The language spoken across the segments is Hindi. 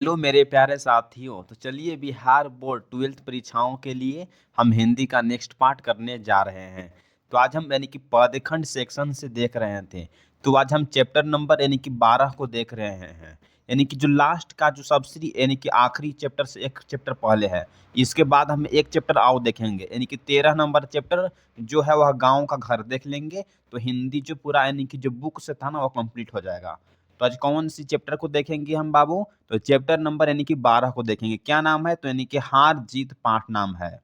हेलो मेरे प्यारे साथियों। तो चलिए बिहार बोर्ड 12th परीक्षाओं के लिए हम हिंदी का नेक्स्ट पार्ट करने जा रहे हैं। तो आज हम यानी कि पदखंड सेक्शन से देख रहे थे। तो आज हम चैप्टर नंबर यानी कि 12 को देख रहे हैं। यानी कि जो लास्ट का जो सबसे यानी कि आखिरी चैप्टर से एक चैप्टर पहले है। इसके बाद हम एक चैप्टर और देखेंगे यानी कि 13 नंबर चैप्टर जो है वह गाँव का घर देख लेंगे। तो हिंदी जो पूरा यानी कि जो बुक से था ना वो कंप्लीट हो जाएगा। तो आज कौन सी चैप्टर को देखेंगे हम बाबू? तो चैप्टर नंबर यानी कि 12 को देखेंगे। क्या नाम है? तो यानी कि हार जीत पाठ नाम है।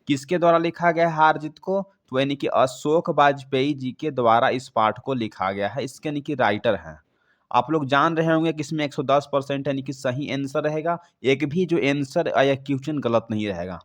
किसके द्वारा लिखा गया है हार जीत को? तो यानी कि अशोक वाजपेयी जी के द्वारा इस पाठ को लिखा गया है। इसके यानी कि राइटर हैं। आप लोग जान रहे होंगे कि इसमें 110% यानी कि सही आंसर रहेगा। एक भी जो आंसर या क्वेश्चन गलत नहीं रहेगा।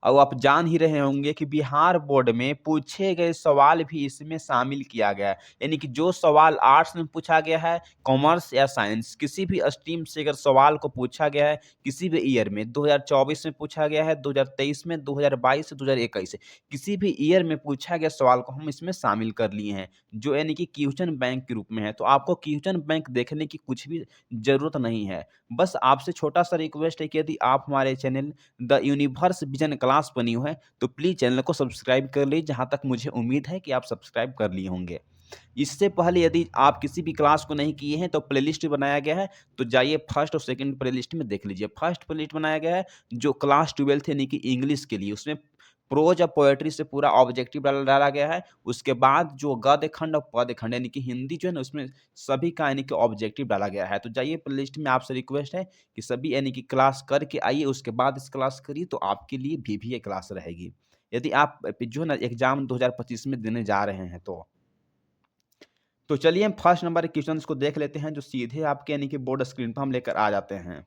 और आप जान ही रहे होंगे कि बिहार बोर्ड में पूछे गए सवाल भी इसमें शामिल किया गया है। यानी कि जो सवाल आर्ट्स में पूछा गया है, कॉमर्स या साइंस किसी भी स्ट्रीम से अगर सवाल को पूछा गया है किसी भी ईयर में 2024 में पूछा गया है, 2023 में, 2022 से 2021 से किसी भी ईयर में पूछा गया सवाल को हम इसमें शामिल कर लिए हैं, जो यानी कि क्वेश्चन बैंक के रूप में है। तो आपको क्वेश्चन बैंक देखने की कुछ भी जरूरत नहीं है। बस आपसे छोटा सा रिक्वेस्ट है कि यदि आप हमारे channel the universe vision class बनी हुई है तो प्लीज़ चैनल को सब्सक्राइब कर लीजिए। जहाँ तक मुझे उम्मीद है कि आप सब्सक्राइब कर लिए होंगे। इससे पहले यदि आप किसी भी क्लास को नहीं किए हैं तो प्लेलिस्ट बनाया गया है, तो जाइए फर्स्ट और सेकंड प्लेलिस्ट में देख लीजिए। फर्स्ट प्लेलिस्ट बनाया गया है जो क्लास 12th यानी कि इंग्लिश के लिए, उसमें प्रोज और पोएट्री से पूरा ऑब्जेक्टिव डाला गया है। उसके बाद जो गद्य खंड और पद्य खंड यानी कि हिंदी जो है ना उसमें सभी का यानी कि ऑब्जेक्टिव डाला गया है। तो जाइए प्लेलिस्ट में, आपसे रिक्वेस्ट है कि सभी यानी कि क्लास करके आइए, उसके बाद इस क्लास करिए तो आपके लिए VVA क्लास रहेगी। यदि आप जो है ना एग्जाम 2025 में देने जा रहे हैं तो चलिए हम फर्स्ट नंबर के क्वेश्चंस को देख लेते हैं जो सीधे आपके यानी कि बोर्ड स्क्रीन पर हम लेकर आ जाते हैं।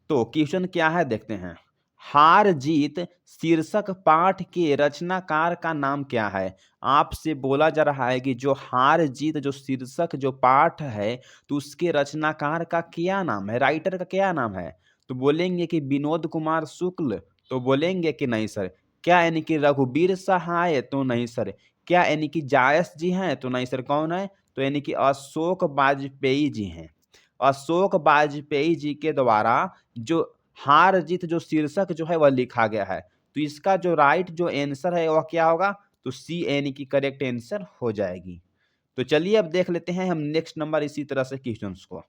तो क्वेश्चन क्या है देखते हैं। हार जीत शीर्षक पाठ के रचनाकार का नाम क्या है? आपसे बोला जा रहा है कि जो हार जीत जो शीर्षक जो पाठ है तो उसके रचनाकार का क्या नाम है, राइटर का क्या नाम है? तो बोलेंगे कि विनोद कुमार शुक्ल, तो बोलेंगे कि नहीं सर। क्या यानी कि रघुवीर सहाय? तो नहीं सर। क्या यानी कि जायस जी हैं? तो नहीं सर। कौन है? तो यानी कि अशोक वाजपेयी जी हैं। अशोक वाजपेयी जी के द्वारा जो हार जीत जो शीर्षक जो है वह लिखा गया है। तो इसका जो राइट जो आंसर है वह क्या होगा? तो सी यानी कि करेक्ट आंसर हो जाएगी। तो चलिए अब देख लेते हैं हम नेक्स्ट नंबर इसी तरह से क्वेश्चंस को।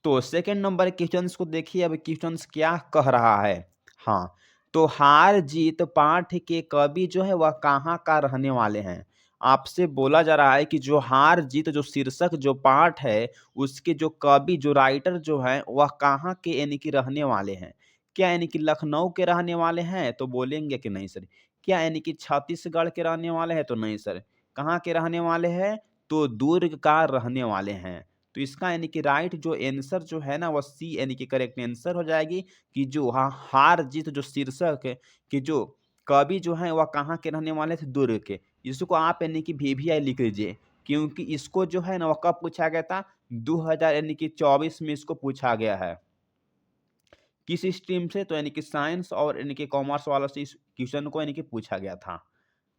तो सेकंड नंबर क्वेश्चंस को देखिए, अब क्वेश्चंस क्या कह रहा है। हाँ, तो हार जीत पाठ के कवि जो है वह कहाँ का रहने वाले हैं? आपसे बोला जा रहा है कि जो हार जीत जो शीर्षक जो पाठ है उसके जो कवि जो राइटर जो है वह कहाँ के यानी कि रहने वाले हैं? क्या यानी कि लखनऊ के रहने वाले हैं? तो बोलेंगे कि नहीं सर। क्या यानी कि छत्तीसगढ़ के रहने वाले हैं? तो नहीं सर। कहाँ के रहने वाले हैं? तो दुर्ग का रहने वाले हैं। तो इसका यानी कि राइट जो आंसर जो है ना वह सी यानी कि करेक्ट आंसर हो जाएगी कि जो हार जीत जो शीर्षक है कि जो कवि जो है वह कहाँ के रहने वाले थे? दुर्ग के। इसको आप यानी कि VVI लिख लीजिए, क्योंकि इसको जो है ना वह कब पूछा गया था? 2000 यानी कि 24 में इसको पूछा गया है। किस स्ट्रीम से? तो यानी कि साइंस और यानी कि कॉमर्स वाला से इस क्वेश्चन को यानी कि पूछा गया था।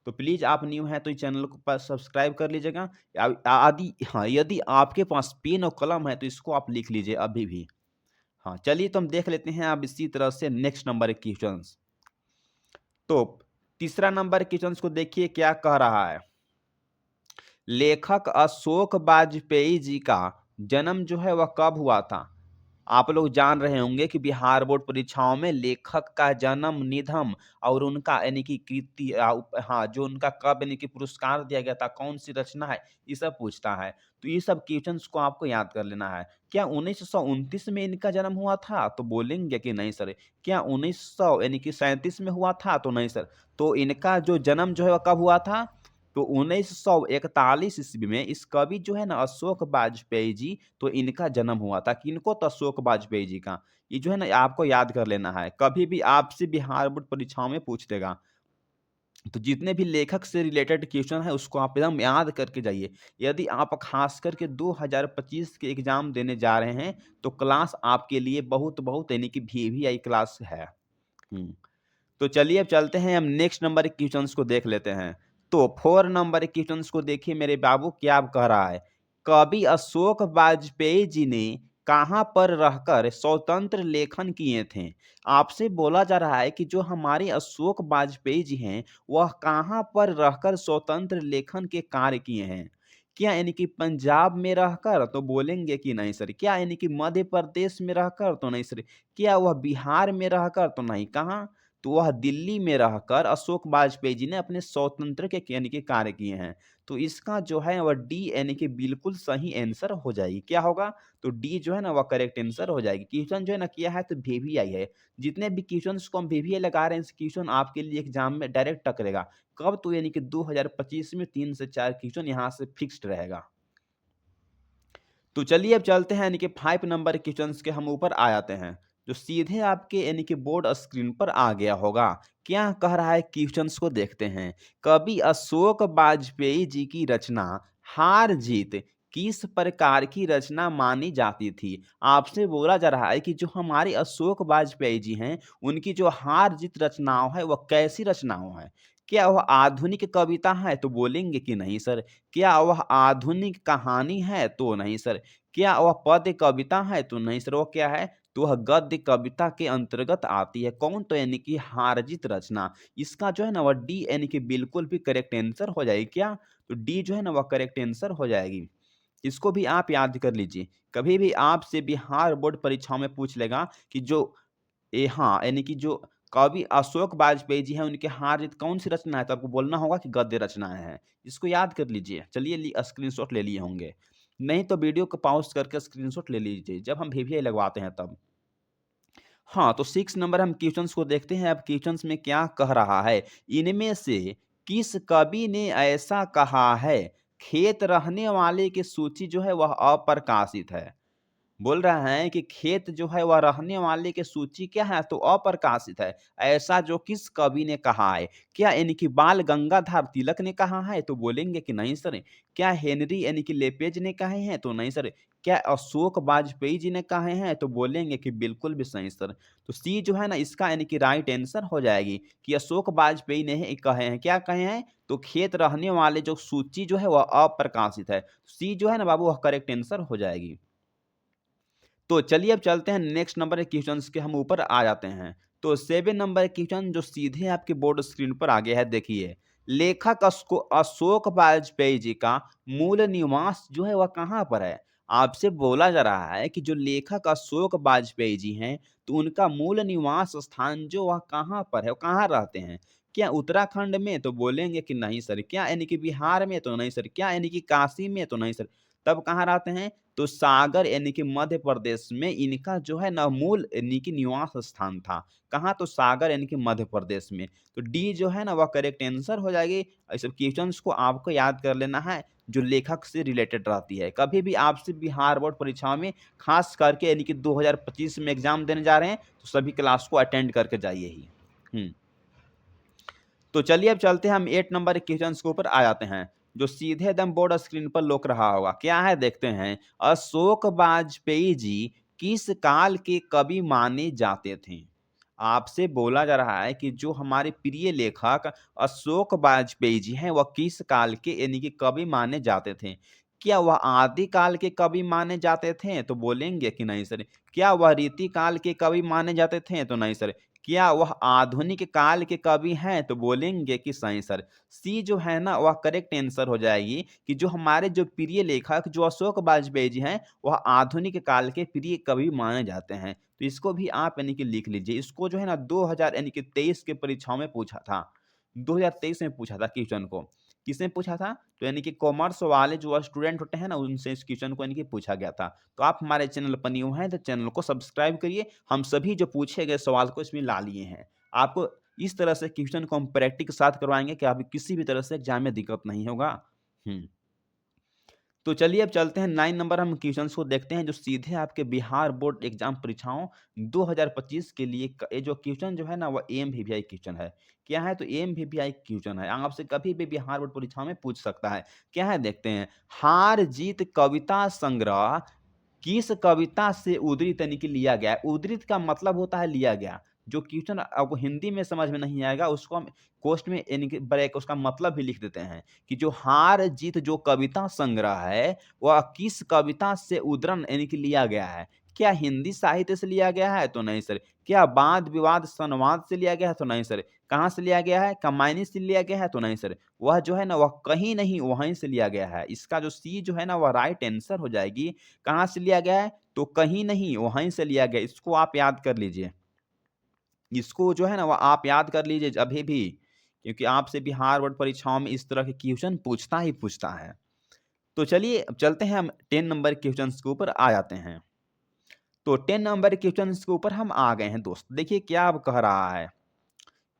तो प्लीज़ आप न्यू हैं तो इस चैनल को पर सब्सक्राइब कर लीजिएगा। यदि आपके पास पेन और कलम है तो इसको आप लिख लीजिए अभी भी। हाँ, चलिए तो हम देख लेते हैं अब इसी तरह से नेक्स्ट नंबर के क्वेश्चंस। तो तीसरा नंबर क्वेश्चंस को देखिए क्या कह रहा है। लेखक अशोक वाजपेयी जी का जन्म जो है वह कब हुआ था? आप लोग जान रहे होंगे कि बिहार बोर्ड परीक्षाओं में लेखक का जन्म, निधन और उनका यानी कि कृति हाँ, जो उनका कब यानी कि पुरस्कार दिया गया था, कौन-सी रचना है, ये सब पूछता है। तो ये सब क्वेश्चन्स को आपको याद कर लेना है। क्या 1929 में इनका जन्म हुआ था? तो बोलेंगे कि नहीं सर। क्या 1900 यानी कि 37 में हुआ था? तो नहीं सर। तो इनका जो जन्म जो है वह कब हुआ था? तो 1941 ईस्वी में इस कवि जो है ना अशोक वाजपेयी जी, तो इनका जन्म हुआ था। किनको? तो अशोक वाजपेयी जी का। ये जो है ना आपको याद कर लेना है, कभी भी आपसे बिहार बोर्ड परीक्षाओं में पूछ देगा। तो जितने भी लेखक से रिलेटेड क्वेश्चन है उसको आप एकदम याद करके जाइए। यदि आप खास करके 2025 के एग्जाम देने जा रहे हैं तो क्लास आपके लिए बहुत-बहुत यानी कि VVI क्लास है। हुँ। तो चलिए अब चलते हैं हम नेक्स्ट नंबर के क्वेश्चंस को देख लेते हैं। तो 4 नंबर के क्वेश्चंस को देखिए मेरे बाबू क्या कह रहा है। कवि अशोक वाजपेयी जी ने कहाँ पर रहकर स्वतंत्र लेखन किए थे? आपसे बोला जा रहा है कि जो हमारे अशोक वाजपेयी जी हैं, वह कहाँ पर रहकर स्वतंत्र लेखन के कार्य किए हैं? क्या यानी कि पंजाब में रहकर? तो बोलेंगे कि नहीं सर। क्या यानी कि मध्य प्रदेश में रहकर? तो नहीं सर। क्या वह बिहार में रहकर? तो नहीं। कहाँ? तो वह दिल्ली में रहकर अशोक वाजपेयी जी ने अपने स्वतंत्र के यानी कि कार्य किए हैं। तो इसका जो है वह डी यानी कि बिल्कुल सही आंसर हो जाएगी। क्या होगा? तो डी जो है ना वह करेक्ट आंसर हो जाएगी। क्वेश्चन जो है ना किया है तो वीवीआई है। जितने भी क्वेश्चंस को हम वीवीआई लगा रहे हैं, इस क्वेश्चन आपके लिए एग्जाम में डायरेक्ट टकरेगा। कब? तो यानी कि 2025 में 3 से 4 क्वेश्चन यहाँ से फिक्स्ड रहेगा। तो चलिए अब चलते हैं यानी कि 5 नंबर क्वेश्चंस के हम ऊपर आ जाते हैं, जो सीधे आपके यानी कि बोर्ड स्क्रीन पर आ गया होगा। क्या कह रहा है क्वेश्चंस को देखते हैं। कवि अशोक वाजपेयी जी की रचना हार जीत किस प्रकार की रचना मानी जाती थी? आपसे बोला जा रहा है कि जो हमारे अशोक वाजपेयी जी हैं, उनकी जो हार जीत रचनाओं है वह कैसी रचनाओं है? क्या वह आधुनिक कविता है? तो बोलेंगे कि नहीं सर। क्या वह आधुनिक कहानी है? तो नहीं सर। क्या वह पद्य कविता है? तो नहीं सर। वो क्या है? तो वह गद्य कविता के अंतर्गत आती है। कौन? तो यानी कि हारजित रचना। इसका जो है ना वह डी यानी कि बिल्कुल भी करेक्ट आंसर हो जाएगी। क्या? तो डी जो है ना वह करेक्ट आंसर हो जाएगी। इसको भी आप याद कर लीजिए। कभी भी आपसे बिहार बोर्ड परीक्षाओं में पूछ लेगा कि जो हाँ, यानी कि जो कवि अशोक वाजपेयी जी हैं, उनके हार-जीत कौन-सी रचना है? तो आपको बोलना होगा कि गद्य रचनाएँ हैं। इसको याद कर लीजिए। चलिए स्क्रीनशॉट ले लिए होंगे। नहीं तो वीडियो को पॉज़ करके स्क्रीनशॉट ले लीजिए, जब हम वीवीआई लगवाते हैं तब। हाँ, तो 6 नंबर हम क्वेश्चन्स को देखते हैं। अब क्वेश्चन्स में क्या कह रहा है? इनमें से किस कवि ने ऐसा कहा है, खेत रहने वाले की सूची जो है वह अप्रकाशित है। बोल रहा है कि खेत जो है वह रहने वाले की सूची क्या है? तो अप्रकाशित है। ऐसा जो किस कवि ने कहा है? क्या यानी कि बाल गंगाधर तिलक ने कहा है? तो बोलेंगे कि नहीं सर। क्या हेनरी यानी कि लेपेज ने कहे हैं? तो नहीं सर। क्या अशोक वाजपेयी जी ने कहे हैं? तो बोलेंगे कि बिल्कुल भी सही सर। तो सी जो है ना इसका यानी कि राइट आंसर हो जाएगी कि अशोक वाजपेयी ने ही कहे हैं। क्या कहे हैं? तो खेत रहने वाले जो सूची जो है वह अप्रकाशित है। सी जो है ना बाबू वह करेक्ट आंसर हो जाएगी। तो चलिए अब चलते हैं नेक्स्ट नंबर के क्वेश्चंस के हम ऊपर आ जाते हैं। तो 7 नंबर क्वेश्चन जो सीधे आपके बोर्ड स्क्रीन पर आ गया है देखिए। लेखक अशोक वाजपेयी जी का मूल निवास जो है वह कहाँ पर है? आपसे बोला जा रहा है कि जो लेखक अशोक वाजपेयी जी हैं, तो उनका मूल निवास स्थान जो वह कहाँ पर है? वो कहाँ रहते हैं? क्या उत्तराखंड में? तो बोलेंगे कि नहीं सर। क्या यानी कि बिहार में? तो नहीं सर। क्या यानी कि काशी में? तो नहीं सर। तब कहाँ रहते हैं? तो सागर यानी कि मध्य प्रदेश में इनका जो है ना मूल यानी कि निवास स्थान था। कहाँ? तो सागर यानी कि मध्य प्रदेश में। तो डी जो है ना वह करेक्ट आंसर हो जाएगी। इस क्वेश्चंस को आपको याद कर लेना है जो लेखक से रिलेटेड रहती है। कभी भी आपसे बिहार बोर्ड परीक्षाओं में खास करके यानी कि 2025 में एग्जाम देने जा रहे हैं तो सभी क्लास को अटेंड करके जाइए ही। तो चलिए अब चलते हैं हम 8 नंबर क्वेश्चंस के ऊपर आ जाते हैं, जो सीधे एकदम बोर्ड स्क्रीन पर लोक रहा होगा। क्या है देखते हैं। अशोक वाजपेयी जी किस काल के कवि माने जाते थे? आपसे बोला जा रहा है कि जो हमारे प्रिय लेखक अशोक वाजपेयी जी हैं, वह किस काल के यानी कि कवि माने जाते थे? क्या वह आदि काल के कवि माने जाते थे? तो बोलेंगे कि नहीं सर। क्या वह रीति काल के कवि माने जाते थे? तो नहीं सर। क्या वह आधुनिक काल के कवि हैं? तो बोलेंगे कि सही सर। सी जो है ना वह करेक्ट आंसर हो जाएगी कि जो हमारे जो प्रिय लेखक जो अशोक वाजपेयी जी हैं, वह आधुनिक काल के प्रिय कवि माने जाते हैं। तो इसको भी आप यानी कि लिख लीजिए। इसको जो है ना 2000 यानी कि 23 के परीक्षाओं में पूछा था। 2023 में पूछा था क्वेश्चन को। किसने पूछा था? तो यानी कि कॉमर्स वाले जो स्टूडेंट होते हैं ना, उनसे इस क्वेश्चन को यानी कि पूछा गया था। तो आप हमारे चैनल पर न्यू हैं तो चैनल को सब्सक्राइब करिए। हम सभी जो पूछे गए सवाल को इसमें ला लिए हैं। आपको इस तरह से क्वेश्चन को हम प्रैक्टिस के साथ करवाएँगे कि आपको किसी भी तरह से एग्ज़ाम में दिक्कत नहीं होगा। हुँ। तो चलिए अब चलते हैं 9 नंबर हम क्वेश्चंस को देखते हैं जो सीधे आपके बिहार बोर्ड एग्जाम परीक्षाओं 2025 के लिए ये जो क्वेश्चन जो है ना वो एमवीवीआई क्वेश्चन है। क्या है? तो एमवीवीआई क्वेश्चन है। आपसे कभी भी बिहार बोर्ड परीक्षा में पूछ सकता है। क्या है देखते हैं। हार जीत कविता संग्रह किस कविता से उद्धृत यानी कि लिया गया है? उद्धृत का मतलब होता है लिया गया। जो क्वेश्चन आपको हिंदी में समझ में नहीं आएगा उसको हम कोष्ठ में यानी कि ब्रेक उसका मतलब भी लिख देते हैं कि जो हार जीत जो कविता संग्रह है वह किस कविता से उद्धरण यानी कि लिया गया है। क्या हिंदी साहित्य से लिया गया है? तो नहीं सर। क्या वाद विवाद संवाद से लिया गया है? तो नहीं सर। कहाँ से लिया गया है? कमायनी से लिया गया है? तो नहीं सर। वह जो है ना वह कहीं नहीं वहीं से लिया गया है। इसका जो सी जो है ना वह राइट आंसर हो जाएगी। कहाँ से लिया गया है? तो कहीं नहीं वहीं से लिया गया। इसको आप याद कर लीजिए। इसको जो है ना वो आप याद कर लीजिए अभी भी, क्योंकि आपसे बिहार बोर्ड परीक्षाओं में इस तरह के क्वेश्चन पूछता ही पूछता है। तो चलिए अब चलते हैं हम 10 नंबर क्वेश्चंस के ऊपर आ जाते हैं। तो 10 नंबर क्वेश्चंस के ऊपर हम आ गए हैं दोस्त। देखिए क्या अब कह रहा है,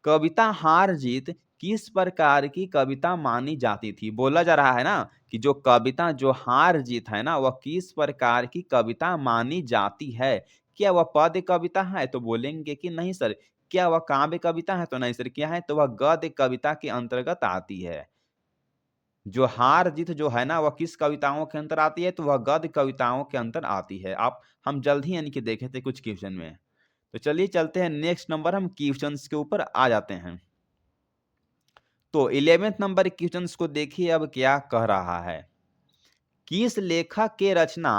कविता हार जीत किस प्रकार की कविता मानी जाती थी? बोला जा रहा है ना कि जो कविता जो हार जीत है ना वह किस प्रकार की कविता मानी जाती है? क्या वह पद्य कविता है? तो बोलेंगे कि नहीं सर। क्या वह काव्य कविता है? तो नहीं सर। क्या है? तो वह गद्य कविता के अंतर्गत आती है। जो हार जीत जो है ना वह किस कविताओं के अंतर आती है? तो वह गद्य कविताओं के अंतर आती है। आप हम जल्द ही यानी कि देखे थे कुछ क्वेश्चन में। तो चलिए चलते हैं नेक्स्ट नंबर हम क्वेश्चंस के ऊपर आ जाते हैं। तो 11th नंबर क्वेश्चंस को देखिए अब क्या कह रहा है। किस लेखक के रचना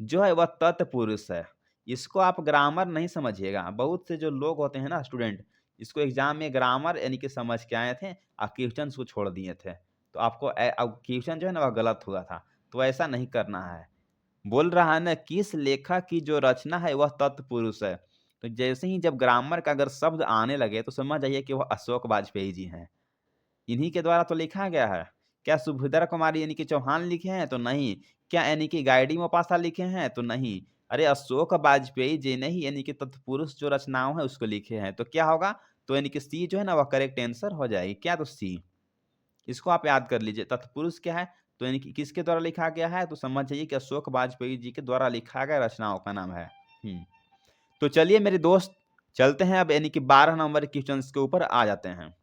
जो है वह तत्पुरुष है? इसको आप ग्रामर नहीं समझिएगा। बहुत से जो लोग होते हैं ना स्टूडेंट, इसको एग्जाम में ग्रामर यानी कि समझ के आए थे और क्वेश्चंस को छोड़ दिए थे। तो आपको अब क्वेश्चन जो है ना वह गलत हुआ था। तो ऐसा नहीं करना है। बोल रहा है ना किस लेखक की जो रचना है वह तत्पुरुष है। तो जैसे ही जब ग्रामर का अगर शब्द आने लगे तो समझ जाइए कि वह अशोक वाजपेयी जी हैं। इन्हीं के द्वारा तो लिखा गया है। क्या सुभद्रा कुमारी यानी कि चौहान लिखे हैं? तो नहीं। क्या यानी कि गाइडी मोपासा लिखे हैं? तो नहीं। अरे अशोक वाजपेयी जी ने ही यानी कि तत्पुरुष जो रचनाओं है उसको लिखे हैं। तो क्या होगा? तो यानी कि सी जो है ना वह करेक्ट आंसर हो जाएगी। क्या? तो सी। इसको आप याद कर लीजिए। तत्पुरुष क्या है? तो यानी कि किसके द्वारा लिखा गया है? तो समझ जाइए कि अशोक वाजपेयी जी के द्वारा लिखा गया रचनाओं का नाम है। तो चलिए मेरे दोस्त चलते हैं अब यानी कि 12 नंबर क्वेश्चंस के ऊपर आ जाते हैं।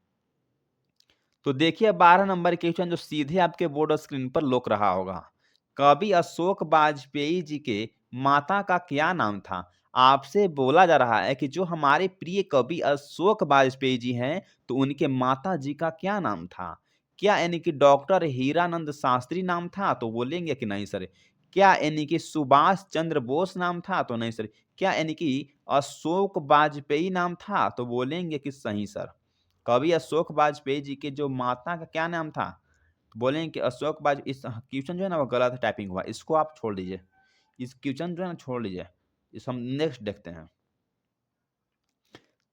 तो देखिए 12 नंबर क्वेश्चन जो सीधे आपके बोर्ड स्क्रीन पर लोक रहा होगा। कवि अशोक वाजपेयी जी के माता का क्या नाम था? आपसे बोला जा रहा है कि जो हमारे प्रिय कवि अशोक वाजपेयी जी हैं, तो उनके माता जी का क्या नाम था? क्या यानी कि डॉक्टर हीरानंद शास्त्री नाम था? तो बोलेंगे कि नहीं सर। क्या यानी कि सुभाष चंद्र बोस नाम था? तो नहीं सर। क्या यानी कि अशोक वाजपेयी नाम था? तो बोलेंगे कि सही सर। कवि अशोक वाजपेयी जी के जो माता का क्या नाम था? तो बोलेंगे कि अशोक वाज इस क्वेश्चन जो है ना वो गलत टाइपिंग हुआ। इसको आप छोड़ दीजिए। इस क्वेश्चन जो है ना छोड़ लीजिए। इस हम नेक्स्ट देखते हैं।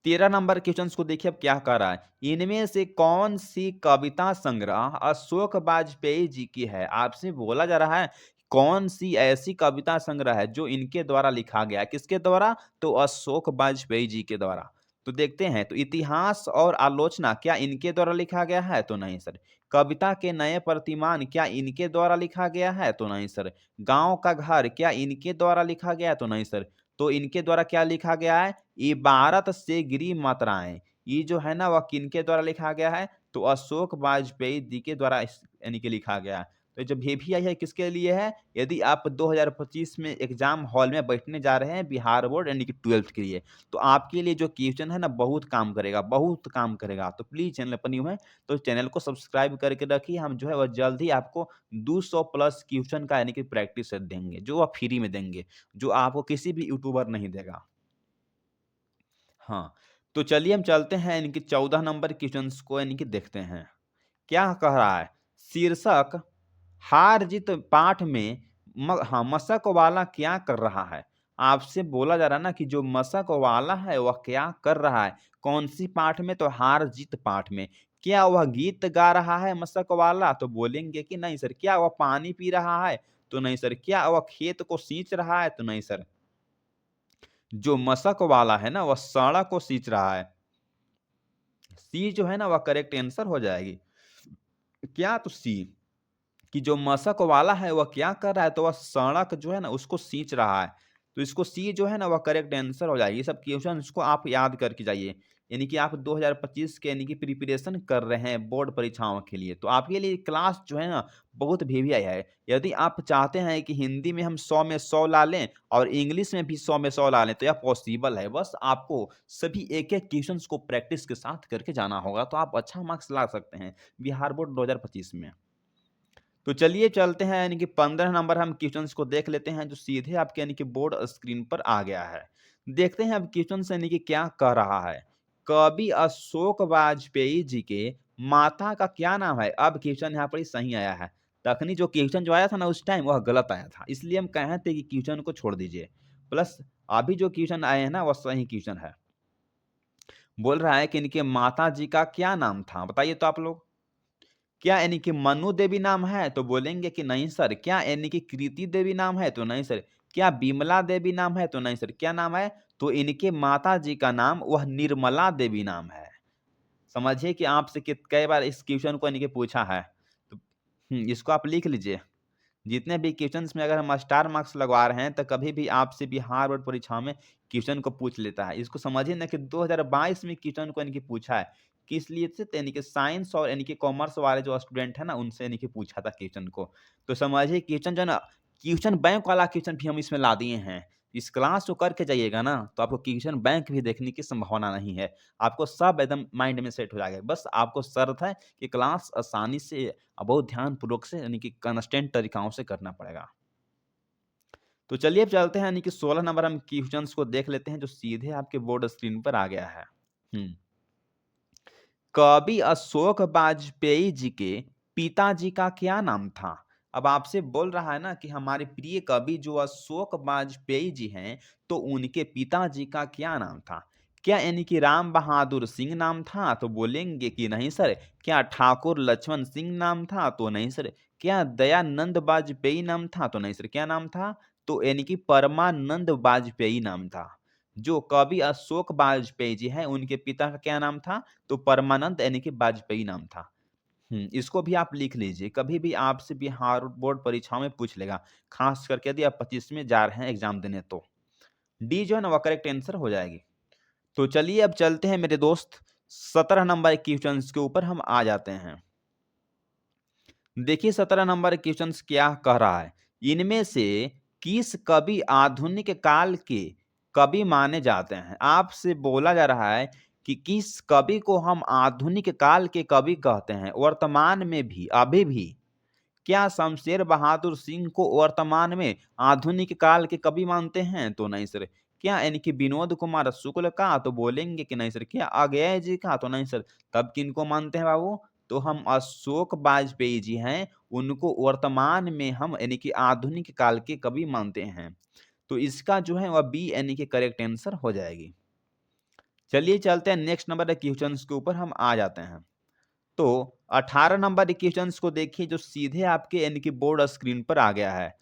13 नंबर क्वेश्चन को देखिए अब क्या कह रहा है। इनमें से कौन सी कविता संग्रह अशोक वाजपेयी जी की है? आपसे बोला जा रहा है कौन सी ऐसी कविता संग्रह है जो इनके द्वारा लिखा गया है? किसके द्वारा? तो अशोक वाजपेयी जी के द्वारा। तो देखते हैं तो इतिहास और आलोचना क्या इनके द्वारा लिखा गया है? तो नहीं सर। कविता के नए प्रतिमान क्या इनके द्वारा लिखा गया है? तो नहीं सर। गांव का घर क्या इनके द्वारा लिखा गया है? तो नहीं सर। तो इनके द्वारा क्या लिखा गया है? इबारत से गिरी मात्राएँ। ये जो है ना वह किनके द्वारा लिखा गया है? तो अशोक वाजपेयी जी के द्वारा इस यानी कि लिखा गया है। तो जो VVI है किसके लिए है? यदि आप 2025 में एग्ज़ाम हॉल में बैठने जा रहे हैं बिहार बोर्ड यानी कि 12th के लिए, तो आपके लिए जो क्वेश्चन है ना बहुत काम करेगा, बहुत काम करेगा। तो प्लीज़ चैनल पर न्यू हैं तो चैनल को सब्सक्राइब करके रखिए। हम जो है वह जल्द ही आपको 200 प्लस क्वेश्चन का यानी कि प्रैक्टिस सेट देंगे, जो वह फ्री में देंगे, जो आपको किसी भी यूट्यूबर नहीं देगा। हाँ, तो चलिए हम चलते हैं इनके 14 नंबर क्वेश्चंस को यानी कि देखते हैं। क्या कह रहा है? शीर्षक हार-जीत पाठ में मशक वाला क्या कर रहा है? आपसे बोला जा रहा है ना कि जो मशक वाला है वह क्या कर रहा है? कौन-सी पाठ में? तो हार-जीत पाठ में। क्या वह गीत गा रहा है मशक वाला? तो बोलेंगे कि नहीं सर। क्या वह पानी पी रहा है? तो नहीं सर। क्या वह खेत को सींच रहा है? तो नहीं सर। जो मशक वाला है ना वह सड़क को सींच रहा है। सी जो है ना वह करेक्ट आंसर हो जाएगी। क्या? तो सी कि जो मशक वाला है वह क्या कर रहा है? तो वह सड़क जो है ना उसको सींच रहा है। तो इसको सी जो है ना वह करेक्ट आंसर हो जाएगी। ये सब क्वेश्चन को आप याद करके जाइए, यानी कि आप 2025 के यानी कि प्रिपरेशन कर रहे हैं बोर्ड परीक्षाओं के लिए, तो आपके लिए क्लास जो है ना बहुत हेवी आया है। यदि आप चाहते हैं कि हिंदी में हम 100 में 100 ला लें और इंग्लिश में भी 100 में 100 ला लें, तो यह पॉसिबल है। बस आपको सभी एक-एक क्वेश्चंस को प्रैक्टिस के साथ करके जाना होगा, तो आप अच्छा मार्क्स ला सकते हैं बिहार बोर्ड 2025 में। तो चलिए चलते हैं, यानी कि 15 नंबर हम क्वेश्चंस को देख लेते हैं जो सीधे आपके यानी कि बोर्ड स्क्रीन पर आ गया है। देखते हैं अब क्वेश्चन यानी कि क्या कह रहा है। कवि अशोक वाजपेयी जी के माता का क्या नाम है? अब क्वेश्चन यहाँ पर ही सही आया है। तखनी जो क्वेश्चन जो आया था ना उस टाइम वह गलत आया था। इसलिए हम कहे थे कि क्वेश्चन को छोड़ दीजिए। प्लस अभी जो क्वेश्चन आए हैं ना वह सही क्वेश्चन है। बोल रहा है कि इनके माता जी का क्या नाम था? बताइए तो आप लोग। क्या यानी कि मनु देवी नाम है? तो बोलेंगे कि नहीं सर। क्या यानी कि कृति देवी नाम है? तो नहीं सर। क्या बिमला देवी नाम है? तो नहीं सर। क्या नाम है? तो इनके माताजी का नाम वह निर्मला देवी नाम है। समझिए कि आपसे कई बार इस क्वेश्चन को यानी कि पूछा है। तो इसको आप लिख लीजिए। जितने भी क्वेश्चंस में अगर हम स्टार मार्क्स लगवा रहे हैं, तो कभी भी आपसे बिहार बोर्ड परीक्षा में क्वेश्चन को पूछ लेता है। इसको समझिए ना कि 2022 में क्वेश्चन को यानी कि पूछा है। किस लिए से? यानी कि साइंस और यानी कि कॉमर्स वाले जो स्टूडेंट है ना, उनसे यानी कि पूछा था क्वेश्चन को। तो समझिए क्वेश्चन जो है ना, क्वेश्चन बैंक वाला क्वेश्चन भी हम इसमें ला दिए हैं। इस क्लास को करके जाइएगा ना, तो आपको क्वेश्चन बैंक भी देखने की संभावना नहीं है। आपको सब एकदम माइंड में सेट हो जाएगा। बस आपको शर्त है कि क्लास आसानी से बहुत ध्यानपूर्वक से यानी कि कंसिस्टेंट तरीकाओं से करना पड़ेगा। तो चलिए अब चलते हैं, यानी कि 16 नंबर हम क्वेश्चंस को देख लेते हैं जो सीधे आपके बोर्ड स्क्रीन पर आ गया है। हुँ। कवि अशोक वाजपेयी जी के पिताजी का क्या नाम था? अब आपसे बोल रहा है ना कि हमारे प्रिय कवि जो अशोक वाजपेयी जी हैं, तो उनके पिताजी का क्या नाम था? क्या यानी कि राम बहादुर सिंह नाम था? तो बोलेंगे कि नहीं सर। क्या ठाकुर लक्ष्मण सिंह नाम था? तो नहीं सर। क्या दयानंद वाजपेयी नाम था? तो नहीं सर। क्या नाम था? तो यानी कि परमानंद वाजपेयी नाम था। जो कवि अशोक वाजपेयी जी हैं, उनके पिता का क्या नाम था? तो परमानंद यानी कि वाजपेयी नाम था। इसको भी आप लिख लीजिए। कभी भी आपसे बिहार बोर्ड परीक्षाओं में पूछ लेगा, खास करके यदि आप 25 में जा रहे हैं एग्जाम देने तो। डी जो है ना वो करेक्ट आंसर हो जाएगी। तो चलिए अब चलते हैं मेरे दोस्त, 17 नंबर क्वेश्चंस के ऊपर हम आ जाते हैं। देखिए 17 नंबर क्वेश्चंस क्या कह रहा है। इनमें से किस कवि आधुनिक काल के कवि माने जाते हैं? आपसे बोला जा रहा है कि किस कवि को हम आधुनिक काल के कवि कहते हैं, वर्तमान में भी, अभी भी। क्या शमशेर बहादुर सिंह को वर्तमान में आधुनिक काल के कवि मानते हैं? तो नहीं सर। क्या यानी कि विनोद कुमार शुक्ल का? तो बोलेंगे कि नहीं सर। क्या अगेय जी का? तो नहीं सर। तब किनको मानते हैं बाबू? तो हम अशोक वाजपेयी जी हैं, उनको वर्तमान में हम यानी कि आधुनिक काल के कवि मानते हैं। तो इसका जो है वह बी यानी कि करेक्ट आंसर हो जाएगी। चलिए चलते हैं नेक्स्ट नंबर के क्वेश्चंस के ऊपर हम आ जाते हैं। तो 18 नंबर क्वेश्चंस को देखिए जो सीधे आपके यानी कि बोर्ड स्क्रीन पर आ गया है।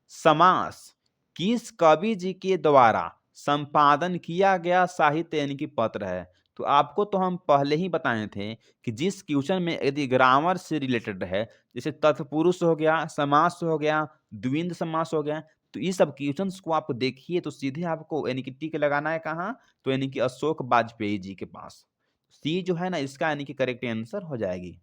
समास किस कवि जी के द्वारा संपादन किया गया साहित्य यानी कि पत्र है? तो आपको तो हम पहले ही बताए थे कि जिस क्वेश्चन में यदि ग्रामर से रिलेटेड है, जैसे तत्पुरुष हो गया, समास हो गया, द्विंद समास हो गया, तो ये सब क्वेश्चंस को आप देखिए तो सीधे आपको यानी कि टिक लगाना है कहाँ? तो यानी कि अशोक वाजपेयी जी के पास। सी जो है ना इसका यानी कि करेक्ट आंसर हो जाएगी।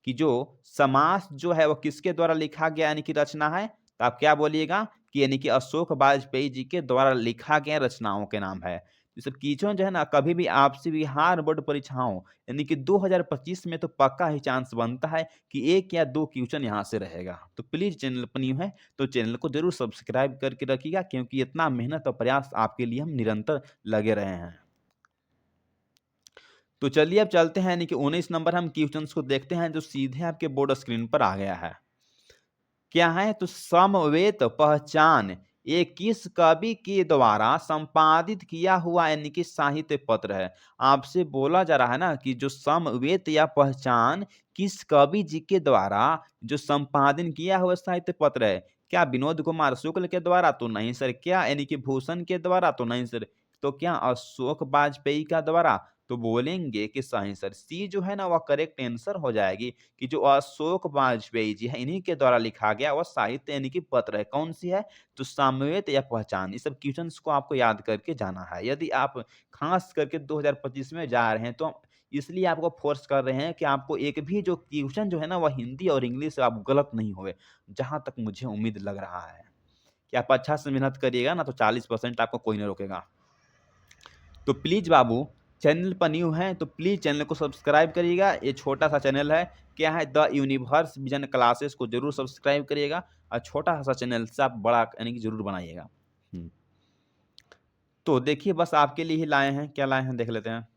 कि जो समास जो है वो किसके द्वारा लिखा गया यानी कि रचना है? तो आप क्या बोलिएगा कि यानी कि अशोक वाजपेयी जी के द्वारा लिखा गया रचनाओं के नाम है। ये सब कीचों जो है ना कभी भी आपसे बिहार बोर्ड परीक्षाओं यानी कि 2025 में तो पक्का ही चांस बनता है कि 1 या 2 क्वेश्चन यहाँ से रहेगा। तो प्लीज़ चैनल पर न्यू है तो चैनल को ज़रूर सब्सक्राइब करके रखिएगा, क्योंकि इतना मेहनत और प्रयास आपके लिए हम निरंतर लगे रहे हैं। तो चलिए अब चलते हैं, यानी कि 19 नंबर हम क्वेश्चंस को देखते हैं जो सीधे आपके बोर्ड स्क्रीन पर आ गया है। क्या है? तो समवेत पहचान ये किस कवि के द्वारा संपादित किया हुआ यानी कि साहित्य पत्र है? आपसे बोला जा रहा है ना कि जो समवेत या पहचान किस कवि जी के द्वारा जो संपादन किया हुआ साहित्य पत्र है? क्या विनोद कुमार शुक्ल के द्वारा? तो नहीं सर। क्या यानी कि भूषण के द्वारा? तो नहीं सर। तो क्या अशोक वाजपेयी का द्वारा? तो बोलेंगे कि सही सर, सी जो है ना वह करेक्ट आंसर हो जाएगी कि जो अशोक वाजपेयी जी हैं, इन्हीं के द्वारा लिखा गया वह साहित्य यानी कि पत्र है। कौन-सी है? तो सामवेद या पहचान। इस सब क्वेश्चन्स को आपको याद करके जाना है। यदि आप खास करके 2025 में जा रहे हैं, तो इसलिए आपको फ़ोर्स कर रहे हैं कि आपको एक भी जो क्वेश्चन जो है ना, वह हिंदी और इंग्लिश से आप गलत नहीं हुए। जहाँ तक मुझे उम्मीद लग रहा है कि आप अच्छा से मेहनत करिएगा ना, तो 40% आपको कोई नहीं रोकेगा। तो प्लीज़ बाबू, चैनल पर न्यू हैं तो प्लीज़ चैनल को सब्सक्राइब करिएगा। ये छोटा-सा चैनल है, क्या है, द यूनिवर्स विज़न क्लासेस को ज़रूर सब्सक्राइब करिएगा और छोटा-सा चैनल से आप बड़ा यानी कि ज़रूर बनाइएगा। हुँ। तो देखिए बस आपके लिए ही लाए हैं, क्या लाए हैं देख लेते हैं।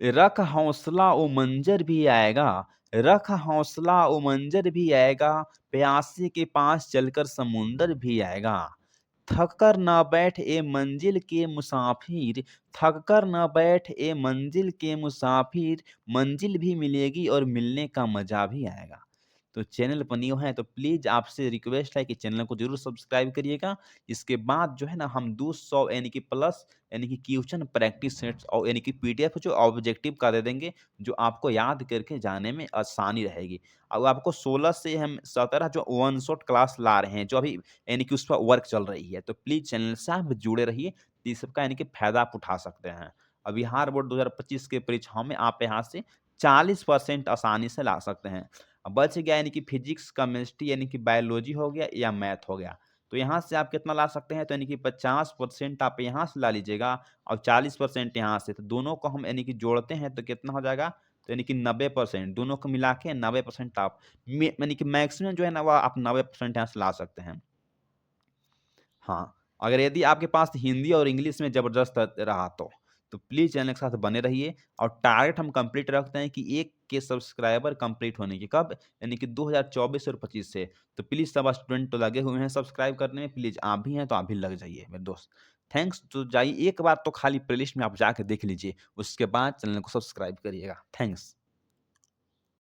रख हौसला ओ मंज़र भी आएगा, रख हौसला ओ मंज़र भी आएगा, प्यासे के पास चलकर समुंदर भी आएगा। थक कर ना बैठ ए मंजिल के मुसाफिर, थक कर ना बैठ ए मंजिल के मुसाफिर, मंजिल भी मिलेगी और मिलने का मज़ा भी आएगा। तो चैनल पर न्यू हैं तो प्लीज़ आपसे रिक्वेस्ट है कि चैनल को ज़रूर सब्सक्राइब करिएगा। इसके बाद जो है ना हम 200 यानी कि प्लस यानी कि क्वेश्चन प्रैक्टिस सेट्स और यानी कि पीडीएफ जो ऑब्जेक्टिव का दे देंगे, जो आपको याद करके जाने में आसानी रहेगी। अब आपको 16 से हम 17 जो वन शॉट क्लास ला रहे हैं, जो अभी यानी कि उस पर वर्क चल रही है, तो प्लीज़ चैनल से आप जुड़े रहिए, तो इस सब का यानी कि फ़ायदा आप उठा सकते हैं। अब बिहार बोर्ड 2025 के परीक्षाओं में आप यहाँ से 40% आसानी से ला सकते हैं। अब बच गया यानी कि फिज़िक्स, केमिस्ट्री यानी कि बायोलॉजी हो गया या मैथ हो गया। तो यहाँ से आप कितना ला सकते हैं? तो यानी कि 50% आप यहाँ से ला लीजिएगा और 40% यहाँ से। तो दोनों को हम यानी कि जोड़ते हैं तो कितना हो जाएगा? तो यानी कि 90%, दोनों को मिला के 90% आप यानी कि मैक्सिमम जो है ना, वह आप 90% यहाँ से ला सकते हैं। हाँ, अगर यदि आपके पास हिंदी और इंग्लिश में ज़बरदस्त रहा तो प्लीज़ चैनल के साथ बने रहिए और टारगेट हम कंप्लीट रखते हैं कि 1 के सब्सक्राइबर कंप्लीट होने की। कब? यानी कि 2024 और 25 से। तो प्लीज़ सब स्टूडेंट तो लगे हुए हैं सब्सक्राइब करने में, प्लीज़ आप भी हैं तो आप भी लग जाइए मेरे दोस्त। थैंक्स, तो जाइए एक बार तो खाली प्लेलिस्ट में आप जाके देख लीजिए, उसके बाद चैनल को सब्सक्राइब करिएगा। थैंक्स।